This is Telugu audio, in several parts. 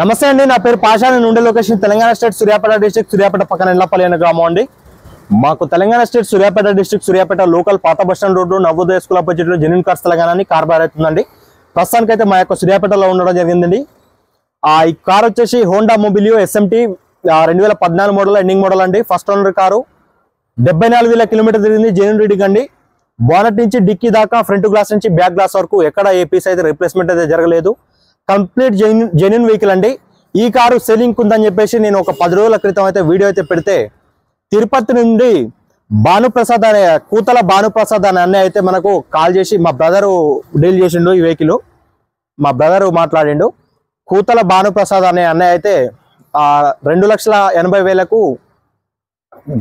నమస్తే అండి, నా పేరు పాషా. నేను ఉండే location Telangana state Suryapet district, Suryapet పక్కన ఎల్లపల్లి అనే గ్రామం అండి. మాకు Telangana state Suryapet district, Suryapet local పాత bus stand road Navodaya school opposite లో జెన్యూన్ కార్స్ తెలంగాణ అని కార్ బార్ అవుతుందండి. ప్రస్తుతానికైతే మా యొక్క సూర్యాపేటలో ఉండడం జరిగిందండి. ఈ కార్ వచ్చేసి Honda Mobilio SMT 2014 model, ending model అండి. First owner car. 74,000 కిలోమీటర్ తిరిగింది. జెన్యూన్ రీడింగ్ అండి. బానెట్ నుంచి డిక్కీ దాకా, ఫ్రంట్ గ్లాస్ నుంచి బ్యాక్ గ్లాస్ వరకు ఎక్కడ ఏ పీస్ అయితే రిప్లేస్మెంట్ అయితే జరగలేదు. కంప్లీట్ జెన్యూన్ వెహికల్ అండి. ఈ కారు సెల్లింగ్ ఉందని చెప్పేసి నేను ఒక 10 రోజుల క్రితం అయితే వీడియో అయితే పెడితే, తిరుపతి నుండి భానుప్రసాద్ అనే కూతల భానుప్రసాద్ అనే అన్నయ్య అయితే మనకు కాల్ చేసి, మా బ్రదరు డీల్ చేసిండు ఈ వెహికల్, మా బ్రదరు మాట్లాడిండు. కూతల భానుప్రసాద్ అనే అన్నయ్య అయితే 2,80,000కు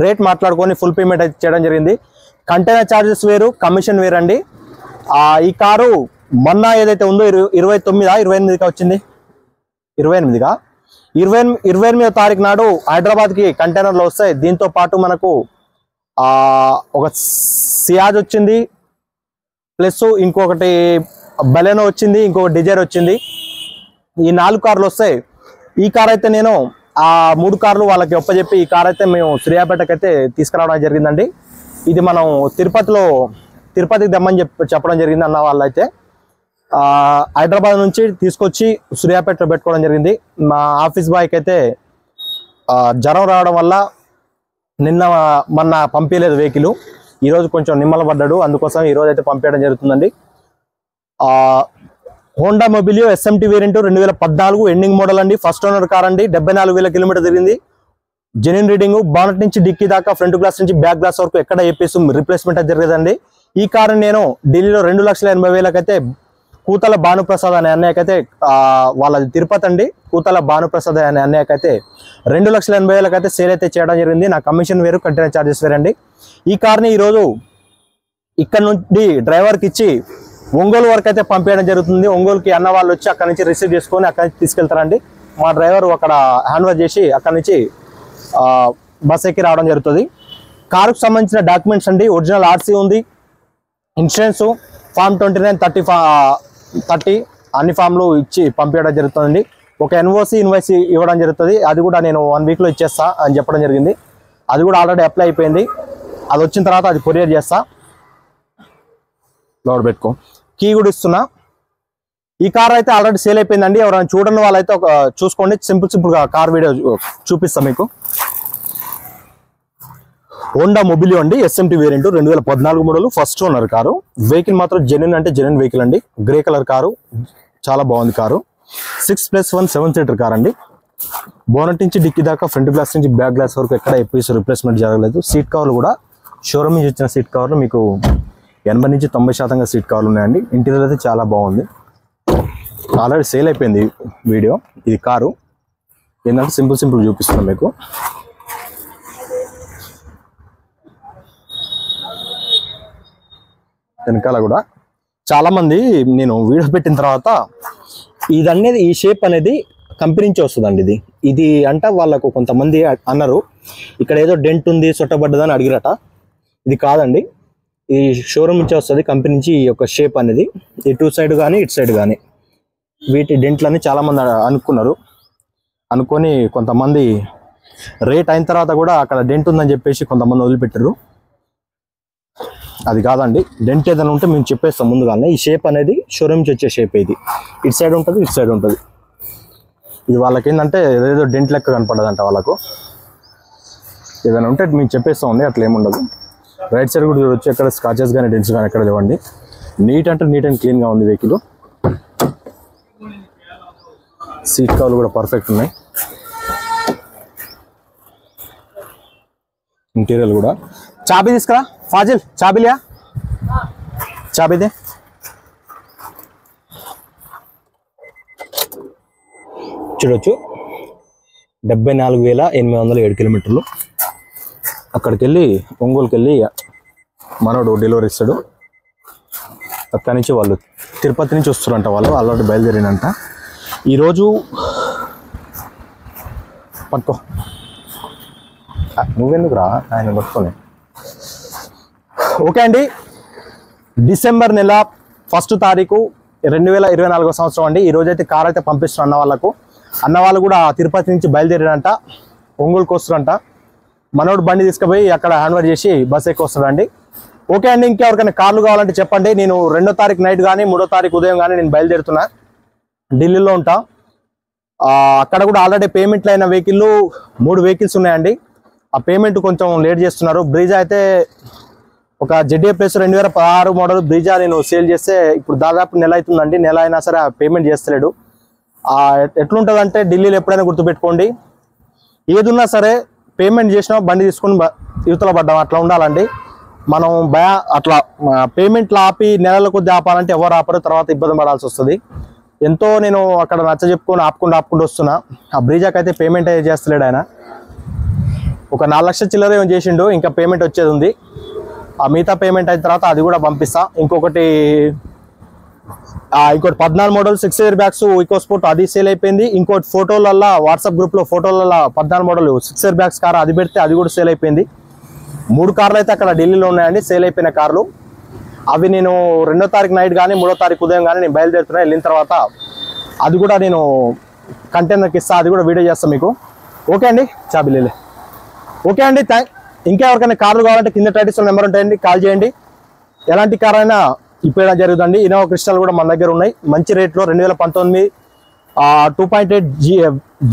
రేట్ మాట్లాడుకొని ఫుల్ పేమెంట్ అయితే చేయడం జరిగింది. కంటైనర్ ఛార్జెస్ వేరు, కమిషన్ వేరు అండి. ఈ కారు మొన్న ఏదైతే ఉందో 28గా వచ్చింది, 28వ తారీఖు నాడు హైదరాబాద్కి కంటైనర్లో వస్తాయి. దీంతో పాటు మనకు ఒక సియాజ్ వచ్చింది, ప్లస్ ఇంకొకటి బలెనో వచ్చింది, ఇంకొక డిజైర్ వచ్చింది. ఈ 4 కార్లు వస్తాయి. ఈ కార్ అయితే నేను 3 కార్లు వాళ్ళకి ఒప్పజెప్పి ఈ కార్ అయితే మేము సూర్యాపేటకి అయితే తీసుకురావడం జరిగిందండి. ఇది మనం తిరుపతికి దమ్మని చెప్పడం జరిగింది అన్న వాళ్ళు అయితే. హైదరాబాద్ నుంచి తీసుకొచ్చి సూర్యాపేటలో పెట్టుకోవడం జరిగింది. మా ఆఫీస్ బాయ్కి అయితే జ్వరం రావడం వల్ల మొన్న పంపించలేదు వెహికల్. ఈరోజు కొంచెం నిమ్మల పడ్డాడు, అందుకోసం ఈరోజు అయితే పంపించడం జరుగుతుందండి. Honda Mobilio SMT variant 2014 ending model అండి. ఫస్ట్ ఓనర్ కార్ అండి. 74,000 కిలోమీటర్ తిరిగింది. Genuine reading. బానెట్ నుంచి డిక్కీ దాకా, ఫ్రంట్ గ్లాస్ నుంచి బ్యాక్ గ్లాస్ వరకు ఎక్కడ ఏ పీస్ రిప్లేస్మెంట్ అయితే జరగదండి. ఈ కారు నేను ఢిల్లీలో 2,80,000 అయితే కూతల భానుప్రసాద్ అనే అన్నయ్యకైతే, వాళ్ళది తిరుపతి అండి, కూతల భానుప్రసాద్ అనే అన్నయ్యకైతే 2,80,000 అయితే సేల్ అయితే చేయడం జరిగింది. నా కమిషన్ వేరు, కంటైనర్ ఛార్జెస్ వేరండి. ఈ కార్ని ఈరోజు ఇక్కడ నుండి డ్రైవర్కి ఇచ్చి ఒంగోలు వరకు అయితే పంపించడం జరుగుతుంది. ఒంగోలుకి అన్న వాళ్ళు వచ్చి అక్కడ నుంచి రిసీవ్ చేసుకొని అక్కడి నుంచి తీసుకెళ్తారండి. మా డ్రైవర్ అక్కడ హ్యాండ్ ఓవర్ చేసి అక్కడి నుంచి బస్ ఎక్కి రావడం జరుగుతుంది. కారుకు సంబంధించిన డాక్యుమెంట్స్ అండి, ఒరిజినల్ RC ఉంది, ఇన్సూరెన్స్, ఫామ్ 29, 30 అన్ని ఫామ్లు ఇచ్చి పంపించడం జరుగుతుందండి. ఒక NOC ఇన్వాయిస్ ఇవ్వడం జరుగుతుంది. అది కూడా నేను 1 వీక్లో ఇచ్చేస్తా అని చెప్పడం జరిగింది. అది కూడా ఆల్రెడీ అప్లై అయిపోయింది. అది వచ్చిన తర్వాత అది కొరియర్ చేస్తా. లోడ్ పెట్టుకో, కీ కూడా ఇస్తున్నా. ఈ కార్ అయితే ఆల్రెడీ సేల్ అయిపోయిందండి. ఎవరైనా చూడని వాళ్ళైతే చూసుకోండి. సింపుల్గా కార్ వీడియో చూపిస్తాం మీకు. హోండా మొబిలియో అండి, SMT variant 2014 model, first owner car. Vehicle మాత్రం జెన్యూన్ అంటే జెన్యూన్ వెహికల్ అండి. గ్రే కలర్ కారు, చాలా బాగుంది కారు. 6+1 7 సీటర్ కార్ అండి. బోనెట్ నుంచి డిక్కీ దాకా, ఫ్రంట్ గ్లాస్ నుంచి బ్యాక్ గ్లాస్ వరకు ఎక్కడ ఎప్పీస్ రిప్లేస్మెంట్ జరగలేదు. సీట్ కవర్లు కూడా షోరూమ్ నుంచి వచ్చిన సీట్ కవర్లు మీకు 80 నుంచి 90% సీట్ కవర్లు ఉన్నాయండి. ఇంటీరియర్ అయితే చాలా బాగుంది. ఆల్రెడీ సేల్ అయిపోయింది వీడియో. ఇది కారు ఏంటంటే సింపుల్ చూపిస్తున్నాం మీకు. వెనకాల కూడా చాలా మంది నేను వీడియో పెట్టిన తర్వాత ఈ షేప్ అనేది కంపెనీ నుంచి వస్తుందండి. ఇది అంట వాళ్ళకు కొంతమంది అన్నారు, ఇక్కడ ఏదో డెంట్ ఉంది, సొట్టబడ్డదని అడిగిరట. ఇది కాదండి, ఈ షోరూమ్ నుంచి వస్తుంది, కంపెనీ నుంచి ఈ యొక్క షేప్ అనేది. ఇటు సైడ్ కానీ ఇటు సైడ్ కానీ వీటి డెంట్లని చాలామంది అనుకొని కొంతమంది రేట్ అయిన తర్వాత కూడా అక్కడ డెంట్ ఉందని చెప్పేసి కొంతమంది వదిలిపెట్టారు. అది కాదండి, డెంట్ ఏదైనా ఉంటే మేము చెప్పేస్తాం ముందుగానే. ఈ షేప్ అనేది షోరూమ్ నుంచి వచ్చే షేప్. ఇది ఇటు సైడ్ ఉంటుంది, ఇటు సైడ్ ఉంటుంది. ఇది వాళ్ళకి ఏంటంటే ఏదో డెంట్ లెక్క కనపడదంట. వాళ్ళకు ఏదైనా ఉంటే మేము చెప్పేస్తామండి, అట్లా ఏముండదు. రైట్ సైడ్ కూడా చూడొచ్చు, ఎక్కడ స్కాచెస్ కానీ డెంట్స్ కానీ ఎక్కడ లేవండి. నీట్ అండ్ క్లీన్గా ఉంది వెహికల్. సీట్ కవర్లు కూడా పర్ఫెక్ట్ ఉన్నాయి. ఇంటీరియర్ కూడా. చాబీ తీసుకురా ఫాజిల్, చాబీలియా, చాబీదే. చూడొచ్చు, 74,807 కిలోమీటర్లు. అక్కడికి వెళ్ళి ఒంగోలుకి వెళ్ళి మనోడు డెలివరీ ఇస్తాడు. అక్కడి నుంచి వాళ్ళు తిరుపతి నుంచి వస్తారంట. వాళ్ళు ఆల్రెడీ బయలుదేరినంట. ఈరోజు పట్టుకో, నువ్వెందుకు రా ఆయన పట్టుకోలే. ఓకే అండి, డిసెంబర్ నెల 1వ తారీఖు 2024 సంవత్సరం అండి. ఈ రోజైతే కార్ అయితే పంపిస్తున్నాం అన్న వాళ్ళకు. అన్న వాళ్ళు కూడా తిరుపతి నుంచి బయలుదేరారంట, ఒంగోలుకి వస్తారంట. మనోడు బండి తీసుకుపోయి అక్కడ హ్యాండ్ఓవర్ చేసి బస్ ఎక్కి వస్తాడండి. ఓకే అండి, ఇంకెవరికైనా కార్లు కావాలంటే చెప్పండి. నేను 2వ తారీఖు నైట్ కానీ 3వ తారీఖు ఉదయం కానీ నేను బయలుదేరుతున్నా, ఢిల్లీలో ఉంటా. అక్కడ కూడా ఆల్రెడీ పేమెంట్లు అయిన 3 వెహికల్స్ ఉన్నాయండి. ఆ పేమెంట్ కొంచెం లేట్ చేస్తున్నారు. బ్రీజా అయితే ఒక జెడ్ఏ ప్లస్ 2016 మోడల్ బ్రీజా నేను సేల్ చేస్తే ఇప్పుడు దాదాపు నెల అవుతుందండి. నెల అయినా సరే ఆ పేమెంట్ చేస్తలేడు. ఎట్లుంటుందంటే ఢిల్లీలో ఎప్పుడైనా గుర్తుపెట్టుకోండి, ఏదున్నా సరే పేమెంట్ చేసినా బండి తీసుకుని యువతల పడ్డాం అట్లా ఉండాలండి. మనం అట్లా పేమెంట్లు ఆపి నెలల కొద్ది ఆపాలంటే ఎవరు ఆపరు, తర్వాత ఇబ్బంది పడాల్సి వస్తుంది. ఎంతో నేను అక్కడ నచ్చ చెప్పుకొని ఆపుకుంటూ వస్తున్నా. ఆ బ్రీజాకి అయితే పేమెంట్ అయితే చేస్తలేడు ఆయన. ఒక 4 లక్షల చిల్లర ఏం చేసిండు, ఇంకా పేమెంట్ వచ్చేది ఉంది. ఆ మిగతా పేమెంట్ అయిన తర్వాత అది కూడా పంపిస్తా. ఇంకొకటి 14 model 6 airbags EcoSport అది సేల్ అయిపోయింది. ఇంకోటి ఫోటోలల్లో వాట్సాప్ గ్రూప్లో ఫోటోలలో 14 మోడల్ 6 ఇయర్ బ్యాగ్స్ కార్ అది పెడితే అది కూడా సేల్ అయిపోయింది. 3 కార్లు అయితే అక్కడ ఢిల్లీలో ఉన్నాయండి, సేల్ అయిపోయిన కార్లు. అవి నేను 2వ తారీఖు నైట్ కానీ 3వ తారీఖు ఉదయం కానీ నేను బయలుదేరుతున్నా. వెళ్ళిన తర్వాత అది కూడా నేను కంటైనర్కి ఇస్తా, అది కూడా వీడియో చేస్తాను మీకు. ఓకే అండి, చాబిలేలే. ఓకే అండి, ఇంకా ఎవరికైనా కార్లు కావాలంటే కింద టైటిల్స్ నెంబర్ ఉంటాయండి, కాల్ చేయండి. ఎలాంటి కార్ అయినా ఇప్పేయడం జరుగుతుంది. ఇన్నోవా క్రిస్టల్ కూడా మన దగ్గర ఉన్నాయి మంచి రేట్లో. 2019 2.8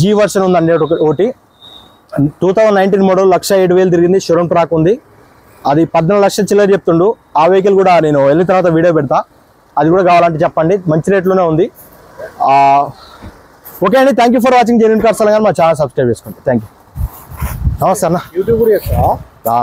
G వర్షన్ ఉందండి ఒకటి. 2019 మోడల్ 1,07,000 తిరిగింది. షోరూమ్ ట్రాక్ ఉంది. అది 14 లక్షల చిల్లర చెప్తుండు. ఆ వెహికల్ కూడా నేను వెళ్ళిన తర్వాత వీడియో పెడతా, అది కూడా కావాలంటే చెప్పండి, మంచి రేట్లోనే ఉంది. ఓకే అండి, thank you for watching genuine cars. మా ఛానల్ సబ్స్క్రైబ్ చేసుకోండి. Thank you. నమస్తే అన్న. యూట్యూబ్ కూడా చేస్తా.